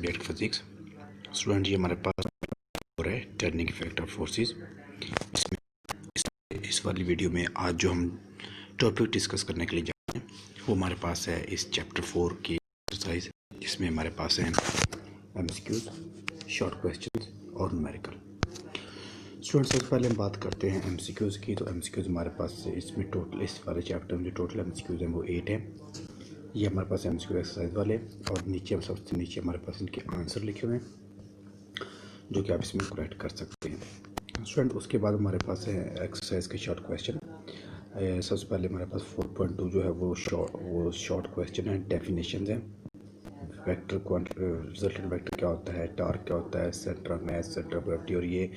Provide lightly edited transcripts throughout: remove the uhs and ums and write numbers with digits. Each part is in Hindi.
Subject physics. स्टूडेंट ये हमारे पास हो रहा है टर्निंग इफेक्ट ऑफ फोर्सेस। इस वाली वीडियो में आज जो हम टॉपिक डिस्कस करने के लिए जा रहे हैं वो हमारे पास है इस चैप्टर 4 की एक्सरसाइज, जिसमें हमारे पास है एमसीक्यूज, शॉर्ट क्वेश्चंस और न्यूमेरिकल। स्टूडेंट सबसे पहले हम बात करते हैं एमसीक्यूज की। तो एमसीक्यूज हमारे पास इसमें टोटल इस वाले चैप्टर में जो टोटल एमसीक्यूज हैं वो 8 हैं। ये हमारे पास एमसीक्यू एक्सरसाइज वाले, और नीचे सबसे नीचे हमारे पास इनके आंसर लिखे हुए हैं जो कि आप इसमें करेक्ट कर सकते हैं स्टूडेंट। उसके बाद हमारे पास है एक्सरसाइज के शॉर्ट क्वेश्चन। सबसे पहले हमारे पास 4.2 जो है वो शॉर्ट क्वेश्चन है, डेफिनेशन है। वेक्टर रिजल्टेंट वेक्टर क्या होता है, टार्क क्या होता है, centre of mass, centre of gravity, और ये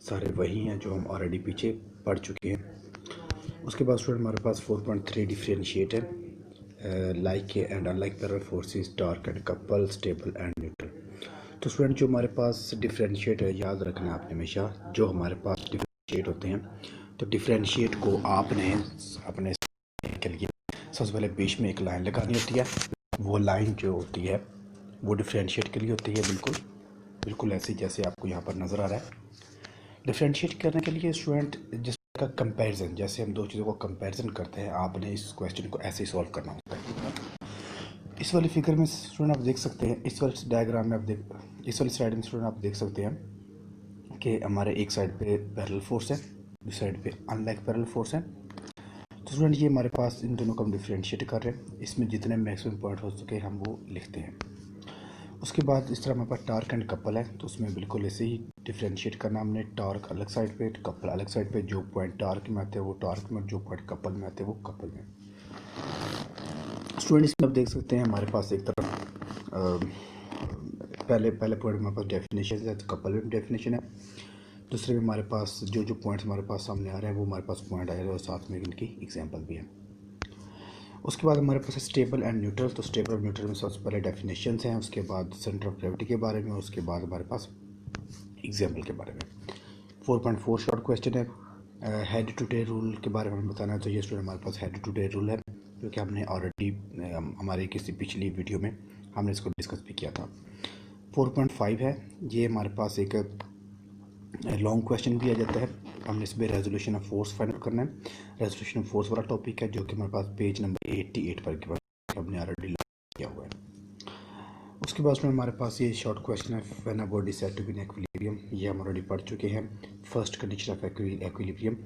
सारे वही हैं जो हम ऑलरेडी पीछे पढ़ चुके हैं। उसके बाद स्टूडेंट हमारे पास 4.3 डिफरेंशिएट है, like and unlike parallel forces, torque and couple, stable and neutral. तो स्टूडेंट जो हमारे पास डिफरेंशिएट है, याद रखना है आपने हमेशा, जो हमारे पास डिफरेंशिएट होते हैं तो डिफरेंशिएट को आपने अपने के लिए सबसे पहले बीच में एक लाइन लगानी होती है। वो लाइन जो होती है वो डिफरेंशिएट के लिए होती है, बिल्कुल ऐसे जैसे आपको यहाँ पर नज़र आ रहा है। डिफरेंशिएट करने के लिए स्टूडेंट जिसका कंपैरिजन, जैसे हम दो चीज़ों को कंपैरिजन करते हैं, आपने इस क्वेश्चन को ऐसे ही सॉल्व करना होता है। इस वाली फिगर में स्टूडेंट आप देख सकते हैं, इस वाले डायग्राम में इस वाली साइड में स्टूडेंट आप देख सकते हैं कि हमारे एक साइड पे पैरेलल फोर्स है, दूसरी साइड पे अनलाइक पैरेलल फोर्स है। तो स्टूडेंट ये हमारे पास इन दोनों को हम डिफरेंशिएट कर रहे हैं, इसमें जितने मैक्सिमम पॉइंट हो सके हम वो लिखते हैं। उसके बाद इस तरह हमारे पास टार्क एंड कपल है, तो उसमें बिल्कुल ऐसे ही डिफरेंशिएट करना हमने। टार्क अलग साइड पे, कपल अलग साइड पे। जो पॉइंट टार्क में आते हैं वो टार्क में, जो पॉइंट कपल में आते हैं वो कपल में। स्टूडेंट इसमें आप देख सकते हैं हमारे पास एक तरफ पहले पॉइंट हमारे पास डेफिनेशन है, तो कपल में डेफिनेशन है। दूसरे में हमारे पास जो पॉइंट्स हमारे पास सामने आ रहे हैं वो हमारे पास पॉइंट आए और साथ में इनकी एग्जाम्पल भी है। उसके बाद हमारे पास है स्टेबल एंड न्यूट्रल। तो स्टेबल और न्यूट्रल में सबसे पहले डेफिनेशंस हैं, उसके बाद सेंटर ऑफ ग्रेविटी के बारे में, उसके बाद हमारे पास एग्जाम्पल के बारे में। 4.4 शॉर्ट क्वेश्चन है, हेड टू टेल रूल के बारे में बताना है। तो ये स्टूडेंट हमारे पास हेड टू टेल रूल है, क्योंकि हमने ऑलरेडी हमारे किसी पिछली वीडियो में हमने इसको डिस्कस भी किया था। 4.5 है, ये हमारे पास एक लॉन्ग क्वेश्चन भी आ जाता है। हमने इसमें रेजोल्यूशन ऑफ फोर्स फाइंड करना है। रेजोल्यूशन ऑफ फोर्स वाला टॉपिक है जो कि हमारे पास पेज नंबर 88 पर के बाद हमने ऑलरेडी किया हुआ है। उसके बाद में हमारे पास ये शॉर्ट क्वेश्चन है, when a body said to be in equilibrium. ये हम ऑलरेडी पढ़ चुके हैं। फर्स्ट कंडीशन ऑफ इक्विलिब्रियम,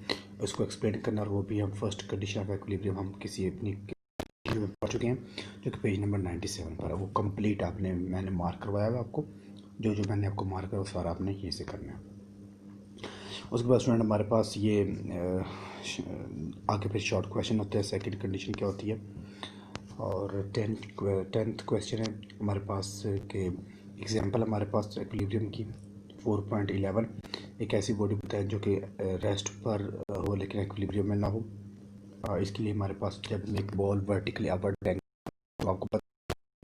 उसको एक्सप्लेन करना, और वो भी हम फर्स्ट कंडीशन ऑफ इक्विलिब्रियम हम किसी अपनी में पढ़ चुके हैं जो कि पेज नंबर 97 पर है। वो कंप्लीट मैंने मार्क करवाया हुआ आपको, जो मैंने आपको मार्क किया वो सारा आपने ये से करना है। उसके बाद स्टूडेंट हमारे पास ये आगे फिर शॉर्ट क्वेश्चन होते हैं, सेकंड कंडीशन क्या होती है, और टेंथ क्वेश्चन है हमारे पास के एग्जांपल हमारे पास इक्विलिब्रियम की। 4.11 एक ऐसी बॉडी बताएं जो कि रेस्ट पर हो लेकिन इक्विलिब्रियम में ना हो। इसके लिए हमारे पास जब एक बॉल वर्टिकली अपवर्ड बैंग, तो आपको पता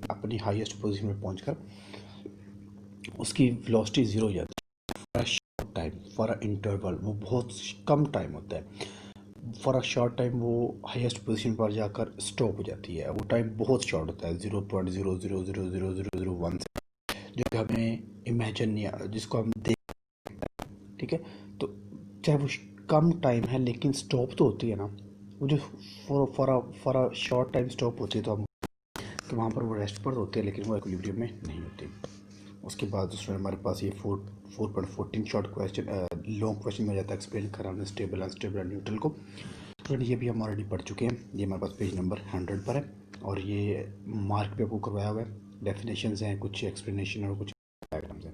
अपनी हाईएस्ट पोजीशन में पहुंचकर उसकी वेलोसिटी ज़ीरो हो जाती है। टाइम फॉर अ इंटरवल, वो बहुत कम टाइम होता है। फॉर अ शॉर्ट टाइम वो हाईएस्ट पोजीशन पर जाकर स्टॉप हो जाती है। वो टाइम बहुत शॉर्ट होता है, 0.0000001 से, जो कि हमें इमेजिन नहीं, जिसको हम देख, ठीक है। तो चाहे वो कम टाइम है लेकिन स्टॉप तो होती है ना, वो जो for a short time stop होती है, तो हम तो वहाँ पर वो रेस्ट पर होते हैं लेकिन वो इक्विलिब्रियम में नहीं होती। उसके बाद स्टूडेंट हमारे पास ये 4.14 शॉर्ट क्वेश्चन लॉन्ग क्वेश्चन में जाता है, एक्सप्लेन करा हमने स्टेबल एंड न्यूट्रल को। स्टूडेंट ये भी हम ऑलरेडी पढ़ चुके हैं, ये हमारे पास पेज नंबर 100 पर है, और ये मार्क पे आपको करवाया हुआ है। डेफिनेशंस हैं, कुछ एक्सप्लेनेशन और कुछ डायग्राम्स हैं।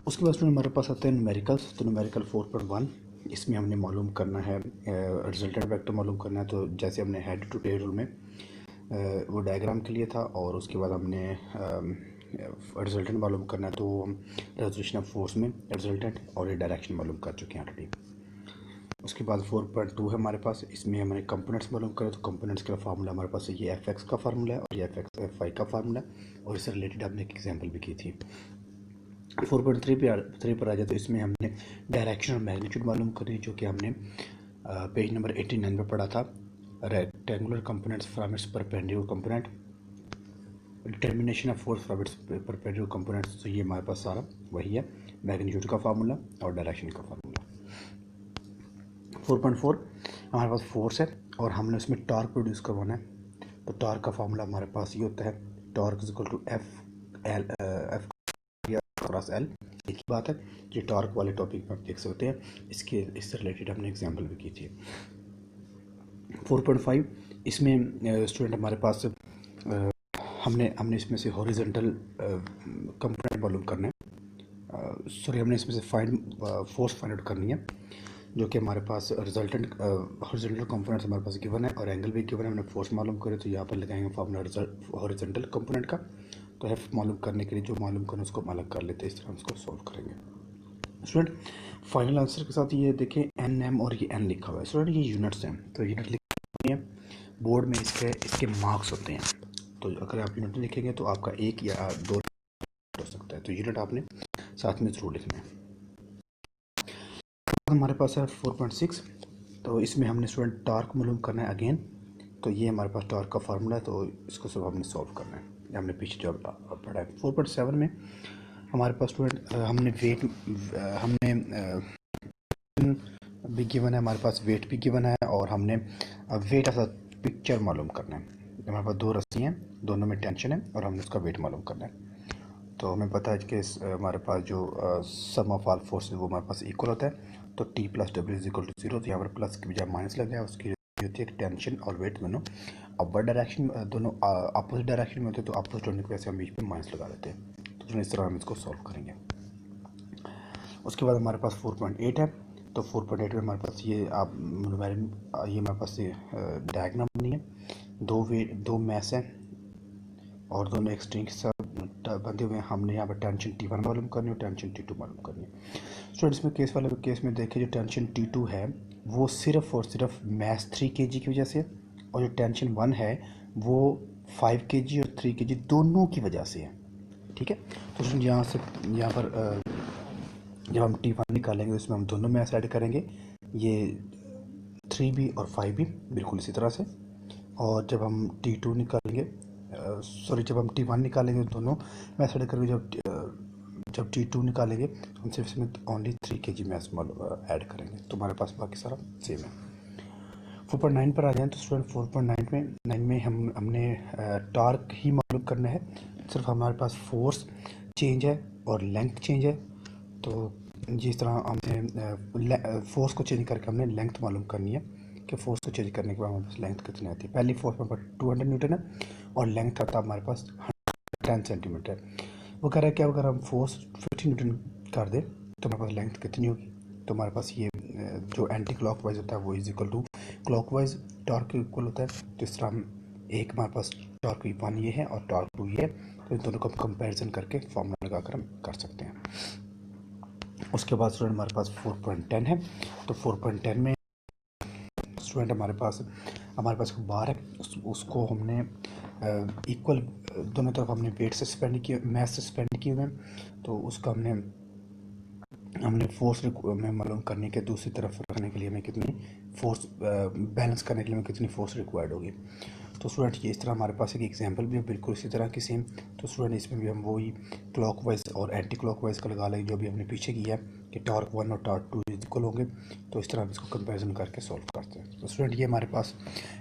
उसके बाद स्टूडेंट हमारे पास आते हैं न्यूमेरिकल्स। तो न्यूमेरिकल 4.1, इसमें हमने मालूम करना है रिजल्टेंट वेक्टर मालूम करना है। तो जैसे हमने हेड टू टेल रूल में वो डायग्राम के लिए था, और उसके बाद हमने रिजल्टेंट मालूम करना है, तो हम रेजोल्यूशन ऑफ फोर्स में रिजल्टेंट और ये डायरेक्शन मालूम कर चुके हैं ऑलरेडी। उसके बाद 4.2 है हमारे पास, इसमें हमारे कंपोनेंट्स मालूम करें। तो कंपोनेंट्स का फार्मूला हमारे पास ये एफ का फार्मूला है और ये एफ का फार्मूला है, और इससे रिलेटेड हमने एक एग्जाम्पल भी की थी। 4.3 पर आ जाए, तो इसमें हमने डायरेक्शन और मैग्नीट्यूड मालूम करी, जो कि हमने पेज नंबर 89 पर पढ़ा था। Rectangular components from its perpendicular component, determination of force for its perpendicular components, तो ये हमारे पास सारा वही है, मैग्नीट्यूड का फार्मूला और डायरेक्शन का फार्मूला। 4.4 हमारे पास फोर्स है और हमने उसमें टॉर्क प्रोड्यूस करवाना है, तो टॉर्क का फार्मूला हमारे पास ये होता है, torque is equal to f cross l. एक ही बात है, ये टॉर्क वाले टॉपिक में आप देख सकते हैं, इससे रिलेटेड हमने एग्जांपल भी की थी। 4.5 इसमें स्टूडेंट हमारे पास हमने इसमें से हॉरिजॉन्टल कंपोनेंट मालूम करना है, सॉरी हमने इसमें से फोर्स फाइंड आउट करनी है, जो कि हमारे पास रिजल्टेंट हॉरिजॉन्टल कंपोनेंट्स हमारे पास गिवन है और एंगल भी गिवन है। हमने फोर्स मालूम करे तो यहाँ पर लगाएंगे फार्मूला हॉरिजॉन्टल कंपोनेंट का, तो एफ मालूम करने के लिए जो मालूम करना उसको हम अलग कर लेते हैं, इस तरह हम उसको सॉल्व करेंगे। स्टूडेंट फाइनल आंसर के साथ ये देखें एन एम और ये एन लिखा हुआ है, स्टूडेंट ये यूनिट्स हैं, तो यूनिट लिखनी है बोर्ड में, इसके मार्क्स होते हैं, तो अगर आप यूनिट लिखेंगे तो आपका 1 या 2 हो सकता है, तो यूनिट आपने साथ में ज़रूर लिखना है। हमारे पास है 4.6, तो इसमें हमने स्टूडेंट टॉर्क मालूम करना है अगेन, तो ये हमारे पास टॉर्क का फार्मूला है, तो इसको सब हमने सॉल्व करना है, ये हमने पीछे जो पढ़ा है। 4.7 में हमारे पास स्टूडेंट हमने वेट भी गिवन है, हमारे पास वेट भी गिवन है और हमने वेट ऑफ पिक्चर मालूम करना है। हमारे पास 2 रस्सी हैं, दोनों में टेंशन है और हमने उसका वेट मालूम करना है, तो हमें पता है कि हमारे पास जो सम ऑफ ऑल फोर्स वो हमारे पास इक्वल होता है, तो टी प्लस डब्ल्यू इज इक्वल टू 0, तो यहाँ पर प्लस की बजाय माइनस लग गया, उसकी होती है टेंशन और वेट दोनों अपवर्ड डायरेक्शन, दोनों अपोजिट डायरेक्शन में होते हैं, तो अपोजिट होने की वजह से हम बीच में माइनस लगा देते हैं, तो इस तरह हम इसको सॉल्व करेंगे। उसके बाद हमारे पास 4.8 है, तो 4.8 में हमारे पास ये हमारे पास ये डायग्राम बनी है, 2 मैस हैं और दोनों एक स्ट्रिंग के साथ बंधे हुए हैं। हमने यहाँ पर टेंशन T1 मालूम करनी है और टेंशन T2 मालूम करनी है। स्टूडेंट्स में केस में देखें, जो टेंशन T2 है वो सिर्फ और सिर्फ मैस 3 kg की वजह से, और जो टेंशन 1 है वो 5 kg और 3 kg दोनों की वजह से है, ठीक है। तो स्टूडेंट यहाँ पर जब हम T1 निकालेंगे उसमें हम दोनों मैस ऐड करेंगे, ये 3B और 5B बिल्कुल इसी तरह से, और जब हम T2 निकालेंगे जब हम T1 निकालेंगे दोनों मैथ ऐड करके, जब T2 निकालेंगे हम सिर्फ इसमें ओनली 3 kg मैथ ऐड करेंगे, तो हमारे पास बाकी सारा सेम है। 4.9 पर आ जाएं, तो स्टूडेंट 4.9 में हमने टॉर्क ही मालूम करना है, सिर्फ हमारे पास फोर्स चेंज है और लेंथ चेंज है, तो जिस तरह हमने फोर्स को चेंज करके हमने लेंथ मालूम करनी है कि फोर्स को चेंज करने के बाद हमारे पास लेंथ कितनी आती है। पहली फोर्स हमारे पास 200 न्यूटन है और लेंथ आता है हमारे पास 10 सेंटीमीटर। वो कह रहा है कि अगर हम फोर्स 50 न्यूटन कर दें तो हमारे पास लेंथ कितनी होगी, तो हमारे पास ये जो एंटी क्लॉकवाइज होता है वो is equal to clockwise torque के इक्वल होता है, तो इस तरह हम एक हमारे पास टॉर्क 1 ये है और टॉर्क 2 ये है, तो इन दोनों को हम कंपेरिजन करके फॉर्मूला लगाकर हम कर सकते हैं। उसके बाद स्टूडेंट हमारे पास 4.10 है, तो 4.10 में स्टूडेंट हमारे पास बार है, उसको हमने इक्वल दोनों तरफ हमने वेट से सस्पेंड किए, मैथ से सस्पेंड किए हुए हैं, तो उसका हमने फोर्स में मालूम करने के दूसरी तरफ रखने के लिए हमें कितनी फोर्स बैलेंस करने के लिए हमें कितनी फोर्स रिक्वायर्ड होगी। तो स्टूडेंट ये इस तरह हमारे पास एक एग्जांपल भी है बिल्कुल इसी तरह की सेम, तो स्टूडेंट इसमें भी हम वही क्लॉकवाइज और एंटी क्लॉकवाइज का लगा लेंगे जो भी हमने पीछे किया है कि टॉर्क 1 और टॉर्क 2 इक्वल होंगे, तो इस तरह हम इसको कंपेरिजन करके सॉल्व करते हैं। तो स्टूडेंट ये हमारे पास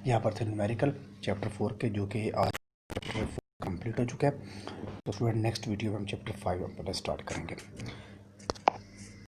यहाँ पर थे न्यूमेरिकल चैप्टर 4 के, जो कि आज चैप्टर 4 कंप्लीट हो चुका है। तो स्टूडेंट नेक्स्ट वीडियो में हम चैप्टर 5 हम स्टार्ट करेंगे।